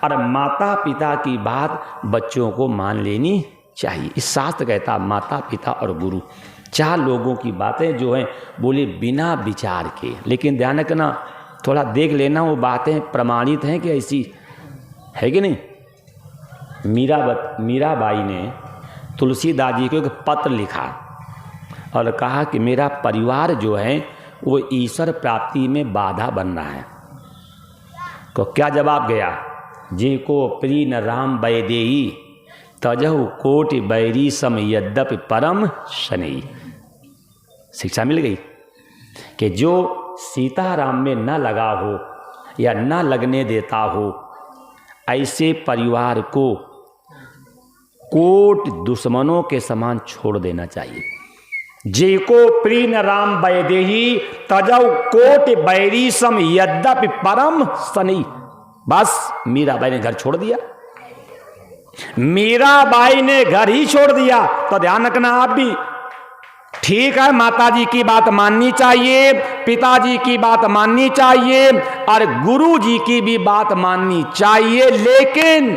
और माता पिता की बात बच्चों को मान लेनी चाहिए। इस शास्त्र कहता माता पिता और गुरु 4 लोगों की बातें जो हैं बोले बिना विचार के। लेकिन ध्यान रखना, थोड़ा देख लेना वो बातें प्रमाणित हैं कि ऐसी है कि नहीं। मीराबाई ने तुलसीदास जी को एक पत्र लिखा और कहा कि मेरा परिवार जो है वो ईश्वर प्राप्ति में बाधा बन रहा है। तो क्या जवाब गया, जे को प्री न राम वैदेही तजहु कोटि बैरी सम यद्यपि परम शनि। शिक्षा मिल गई कि जो सीताराम में न लगा हो या न लगने देता हो, ऐसे परिवार को कोट दुश्मनों के समान छोड़ देना चाहिए। जे को प्री न राम वैदेही तजहु कोटि बैरी सम यद्यपि परम शनि। बस मीराबाई ने घर छोड़ दिया। मीराबाई ने घर ही छोड़ दिया। तो ध्यान रखना आप भी, ठीक है माताजी की बात माननी चाहिए, पिताजी की बात माननी चाहिए और गुरु जी की भी बात माननी चाहिए, लेकिन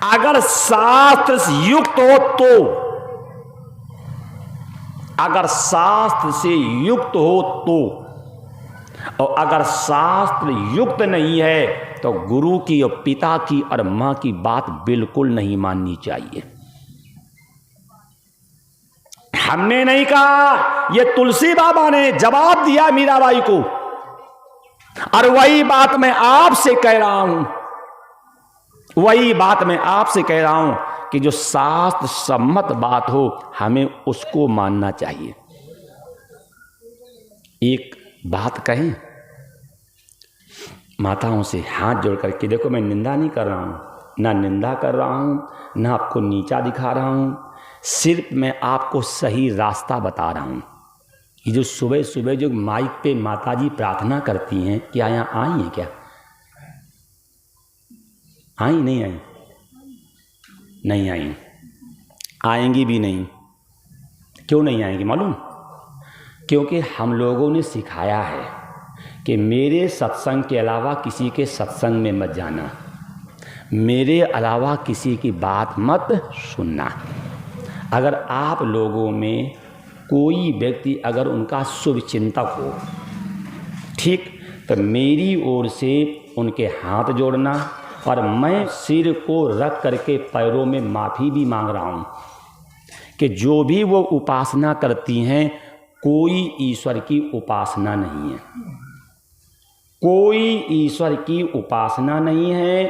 अगर शास्त्र से युक्त हो तो, अगर शास्त्र से युक्त हो तो, और अगर शास्त्र युक्त नहीं है तो गुरु की और पिता की और मां की बात बिल्कुल नहीं माननी चाहिए। हमने नहीं कहा, ये तुलसी बाबा ने जवाब दिया मीराबाई को, और वही बात मैं आपसे कह रहा हूं, वही बात मैं आपसे कह रहा हूं कि जो शास्त्र सम्मत बात हो हमें उसको मानना चाहिए। एक बात कहें माताओं से हाथ जोड़ करके, देखो मैं निंदा नहीं कर रहा हूं, ना निंदा कर रहा हूं, ना आपको नीचा दिखा रहा हूं, सिर्फ मैं आपको सही रास्ता बता रहा हूं। ये जो सुबह सुबह जो माइक पे माताजी प्रार्थना करती हैं, क्या यहाँ आई हैं क्या? आई नहीं आई? नहीं आई, आएंगी भी नहीं। क्यों नहीं आएंगी मालूम? क्योंकि हम लोगों ने सिखाया है कि मेरे सत्संग के अलावा किसी के सत्संग में मत जाना, मेरे अलावा किसी की बात मत सुनना। अगर आप लोगों में कोई व्यक्ति अगर उनका शुभ चिंतक हो, ठीक, तो मेरी ओर से उनके हाथ जोड़ना, और मैं सिर को रख करके पैरों में माफ़ी भी मांग रहा हूँ कि जो भी वो उपासना करती हैं, कोई ईश्वर की उपासना नहीं है, कोई ईश्वर की उपासना नहीं है।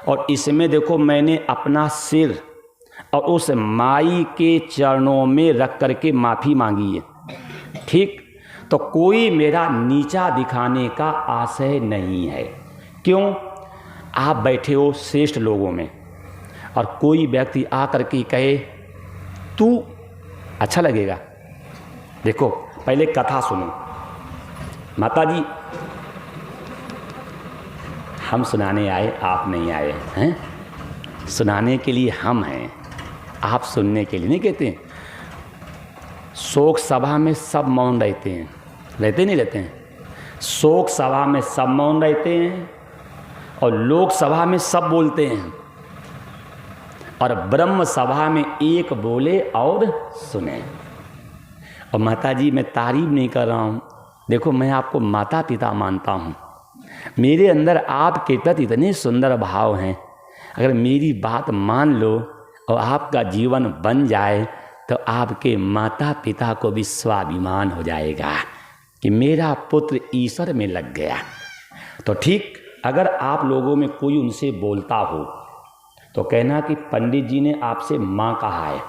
और इसमें देखो मैंने अपना सिर और उस माई के चरणों में रख करके माफ़ी मांगी है, ठीक। तो कोई मेरा नीचा दिखाने का आशय नहीं है। क्यों? आप बैठे हो श्रेष्ठ लोगों में और कोई व्यक्ति आकर के कहे तू, अच्छा लगेगा? देखो पहले कथा सुनो। माताजी हम सुनाने आए, आप नहीं आए हैं। सुनाने के लिए हम हैं, आप सुनने के लिए नहीं कहते हैं। शोक सभा में सब मौन रहते हैं, रहते नहीं रहते हैं? शोक सभा में सब मौन रहते हैं और लोक सभा में सब बोलते हैं, और ब्रह्म सभा में एक बोले और सुने। और माताजी मैं तारीफ नहीं कर रहा हूँ, देखो मैं आपको माता पिता मानता हूँ, मेरे अंदर आपके प्रति इतने सुंदर भाव हैं। अगर मेरी बात मान लो और आपका जीवन बन जाए तो आपके माता पिता को भी स्वाभिमान हो जाएगा कि मेरा पुत्र ईश्वर में लग गया। तो ठीक, अगर आप लोगों में कोई उनसे बोलता हो तो कहना कि पंडित जी ने आपसे माँ कहा है,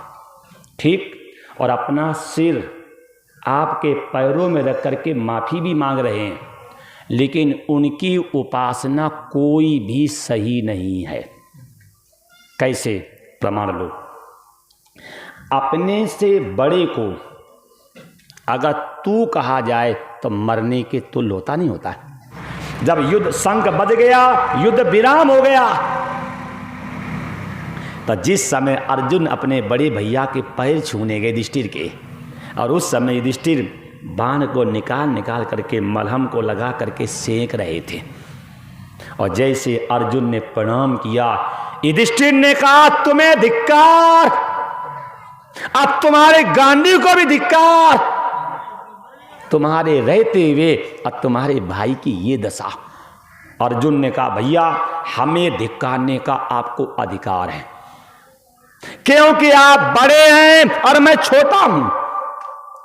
ठीक, और अपना सिर आपके पैरों में रख करके माफ़ी भी मांग रहे हैं, लेकिन उनकी उपासना कोई भी सही नहीं है। कैसे? प्रमाण लो। अपने से बड़े को अगर तू कहा जाए तो मरने के तुल्य होता नहीं होता? जब युद्ध शंख बज गया, युद्ध विराम हो गया, तो जिस समय अर्जुन अपने बड़े भैया के पैर छूने गए युधिष्ठिर के, और उस समय युधिष्ठिर बाण को निकाल करके मलहम को लगा करके सेंक रहे थे, और जैसे अर्जुन ने प्रणाम किया, युधिष्ठिर ने कहा तुम्हें धिक्कार, अब तुम्हारे गांडी को भी धिक्कार, तुम्हारे रहते हुए अब तुम्हारे भाई की ये दशा। अर्जुन ने कहा भैया हमें धिक्कारने का आपको अधिकार है, क्योंकि आप बड़े हैं और मैं छोटा हूं।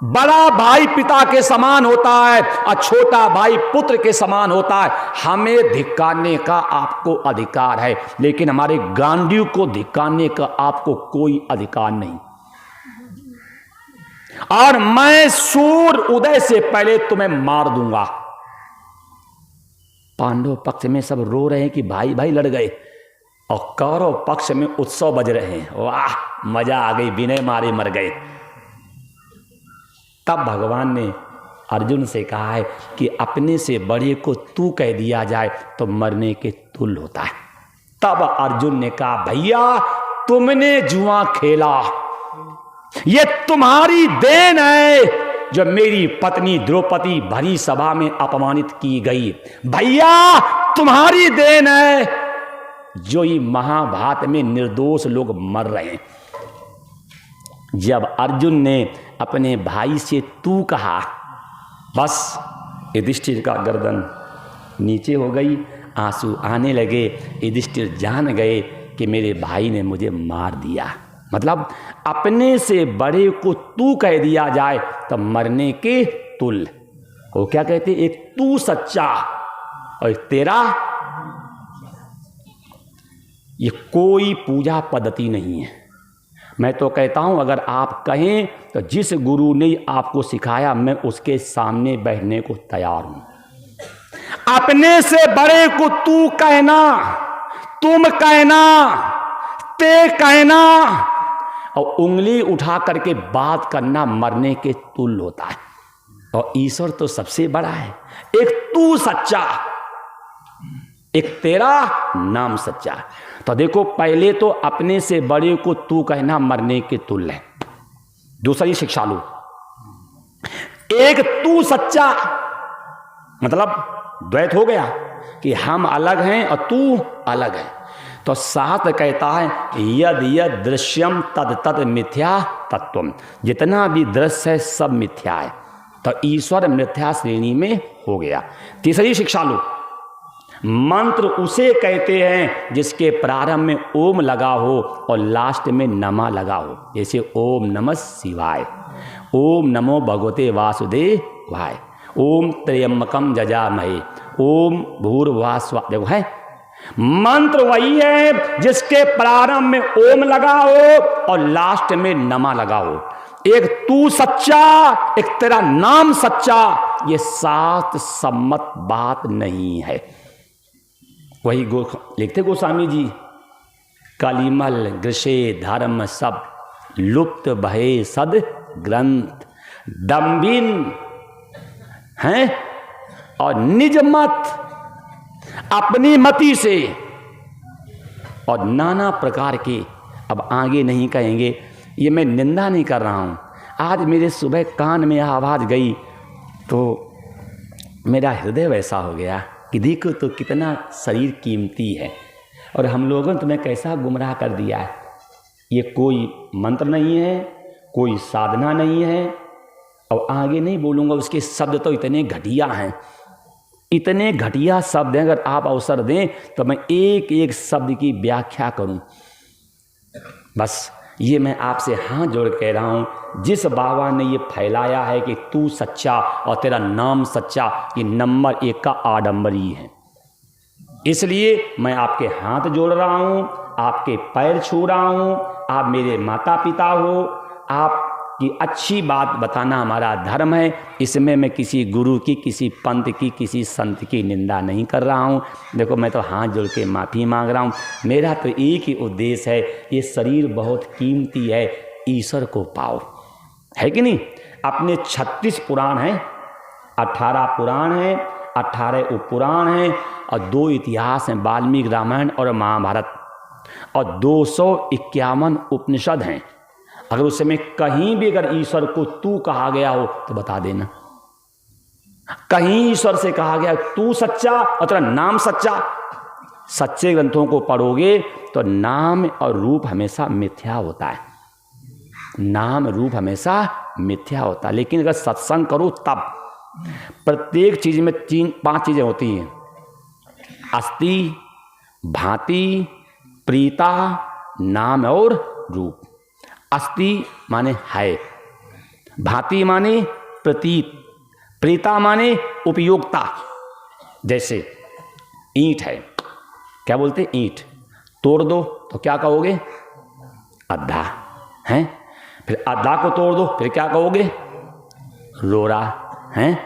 बड़ा भाई पिता के समान होता है और छोटा भाई पुत्र के समान होता है। हमें धिक्कारने का आपको अधिकार है, लेकिन हमारे गांडियों को धिक्कारने का आपको कोई अधिकार नहीं। और मैं सूर्य उदय से पहले तुम्हें मार दूंगा। पांडव पक्ष में सब रो रहे हैं कि भाई भाई लड़ गए, और कौरव पक्ष में उत्सव बज रहे हैं, वाह मजा आ गई, विनय मारे मर गए। तब भगवान ने अर्जुन से कहा है कि अपने से बड़े को तू कह दिया जाए तो मरने के तुल्य होता है। तब अर्जुन ने कहा भैया तुमने जुआ खेला, ये तुम्हारी देन है जो मेरी पत्नी द्रौपदी भरी सभा में अपमानित की गई। भैया तुम्हारी देन है जो ये महाभारत में निर्दोष लोग मर रहे हैं। जब अर्जुन ने अपने भाई से तू कहा, बस युधिष्ठिर का गर्दन नीचे हो गई, आंसू आने लगे। युधिष्ठिर जान गए कि मेरे भाई ने मुझे मार दिया। मतलब अपने से बड़े को तू कह दिया जाए तो मरने के तुल्य। वो क्या कहते, एक तू सच्चा और एक तेरा। ये कोई पूजा पद्धति नहीं है। मैं तो कहता हूं अगर आप कहें तो जिस गुरु ने आपको सिखाया मैं उसके सामने बैठने को तैयार हूं। अपने से बड़े को तू कहना, तुम कहना, ते कहना और उंगली उठा करके बात करना मरने के तुल्य होता है। और ईश्वर तो सबसे बड़ा है। एक तू सच्चा, एक तेरा नाम सच्चा। तो देखो पहले तो अपने से बड़े को तू कहना मरने के तुल्य है। दूसरी शिक्षा लो, एक तू सच्चा मतलब द्वैत हो गया कि हम अलग हैं और तू अलग है। तो शास्त्र कहता है यद यद दृश्यम तद तद मिथ्या तत्वम, जितना भी दृश्य है सब मिथ्या है। तो ईश्वर मिथ्या श्रेणी में हो गया। तीसरी शिक्षा लो, मंत्र उसे कहते हैं जिसके प्रारंभ में ओम लगा हो और लास्ट में नमा लगा हो। जैसे ओम नमः शिवाय, ओम नमो भगवते वासुदेवाय, ओम त्र्यंबकम जजामहे, ओम भूर्भुवः स्वः। देखो है मंत्र वही है जिसके प्रारंभ में ओम लगा हो और लास्ट में नमा लगा हो। एक तू सच्चा, एक तेरा नाम सच्चा, ये शास्त्र सम्मत बात नहीं है। वही लिखते गोस्वामी जी, कलिमल गृषे धर्म सब लुप्त भये सद ग्रंथ, दम्भिन हैं और निज मत, अपनी मति से और नाना प्रकार के। अब आगे नहीं कहेंगे, ये मैं निंदा नहीं कर रहा हूँ। आज मेरे सुबह कान में आवाज़ गई तो मेरा हृदय वैसा हो गया कि देखो तो कितना शरीर कीमती है और हम लोगों ने तुम्हें कैसा गुमराह कर दिया है। ये कोई मंत्र नहीं है, कोई साधना नहीं है। और आगे नहीं बोलूँगा, उसके शब्द तो इतने घटिया हैं, इतने घटिया शब्द हैं। अगर आप अवसर दें तो मैं एक एक शब्द की व्याख्या करूं। बस ये मैं आपसे हाथ जोड़ कह रहा हूं, जिस बाबा ने ये फैलाया है कि तू सच्चा और तेरा नाम सच्चा, ये नंबर 1 का आडंबरी है। इसलिए मैं आपके हाथ जोड़ रहा हूं, आपके पैर छू रहा हूं। आप मेरे माता पिता हो, आपकी अच्छी बात बताना हमारा धर्म है। इसमें मैं किसी गुरु की, किसी पंथ की, किसी संत की निंदा नहीं कर रहा हूँ। देखो मैं तो हाथ जोड़ के माफ़ी मांग रहा हूँ। मेरा तो एक ही उद्देश्य है, ये शरीर बहुत कीमती है, ईश्वर को पाओ, है कि नहीं। अपने 36 पुराण हैं, 18 पुराण हैं, 18 उपपुराण हैं और 2 इतिहास हैं, वाल्मीकि रामायण और महाभारत, और 251 उपनिषद हैं। अगर उसमें कहीं भी अगर ईश्वर को तू कहा गया हो तो बता देना। कहीं ईश्वर से कहा गया तू सच्चा और तेरा नाम सच्चा, सच्चे ग्रंथों को पढ़ोगे तो नाम और रूप हमेशा मिथ्या होता है, नाम रूप हमेशा मिथ्या होता है। लेकिन अगर सत्संग करो तब प्रत्येक चीज में 5 चीजें होती हैं, अस्ति, भांति, प्रीता, नाम और रूप। अस्ति माने है, भांति माने प्रतीत, प्रीता माने उपयोगिता। जैसे ईंट है, क्या बोलते हैं, ईंट तोड़ दो तो क्या कहोगे, अद्धा है। फिर अद्धा को तोड़ दो फिर क्या कहोगे, रोरा है।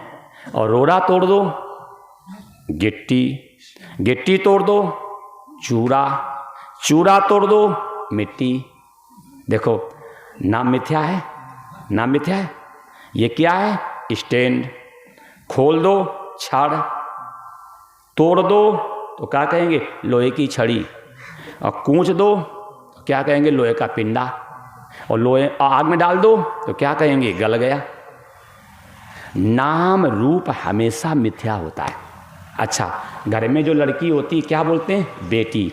और रोरा तोड़ दो गिट्टी, गिट्टी तोड़ दो चूरा, चूरा तोड़ दो मिट्टी। देखो नाम मिथ्या है, नाम मिथ्या है। ये क्या है, स्टैंड। खोल दो छड़, तोड़ दो तो क्या कहेंगे, लोहे की छड़ी। और कूच दो तो क्या कहेंगे, लोहे का पिंडा। और लोहे आग में डाल दो तो क्या कहेंगे, गल गया। नाम रूप हमेशा मिथ्या होता है। अच्छा, घर में जो लड़की होती है क्या बोलते हैं, बेटी।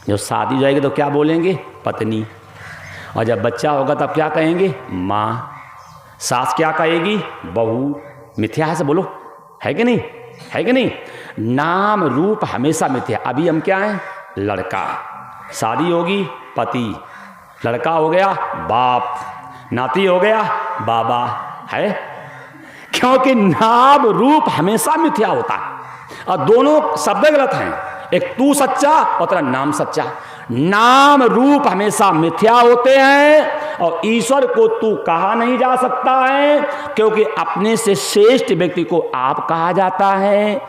जब शादी हो जाएगी तो क्या बोलेंगे, पत्नी। और जब बच्चा होगा तब क्या कहेंगे, माँ। सास क्या कहेगी, बहू। मिथ्या है से बोलो, है कि नहीं, है कि नहीं। नाम रूप हमेशा मिथ्या। अभी हम क्या हैं, लड़का। शादी होगी पति, लड़का हो गया बाप, नाती हो गया बाबा, है। क्योंकि नाम रूप हमेशा मिथ्या होता है और दोनों शब्द गलत हैं। एक तू सच्चा और तेरा नाम सच्चा। नाम रूप हमेशा मिथ्या होते हैं और ईश्वर को तू कहा नहीं जा सकता है, क्योंकि अपने से श्रेष्ठ व्यक्ति को आप कहा जाता है।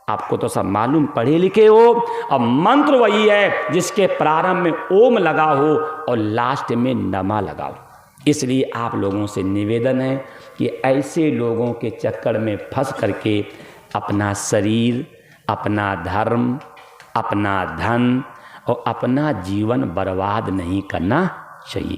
आपको तो सब मालूम, पढ़े लिखे हो। और मंत्र वही है जिसके प्रारंभ में ओम लगा हो और लास्ट में नमा लगाओ। इसलिए आप लोगों से निवेदन है कि ऐसे लोगों के चक्कर में फंस करके अपना शरीर, अपना धर्म, अपना धन और अपना जीवन बर्बाद नहीं करना चाहिए।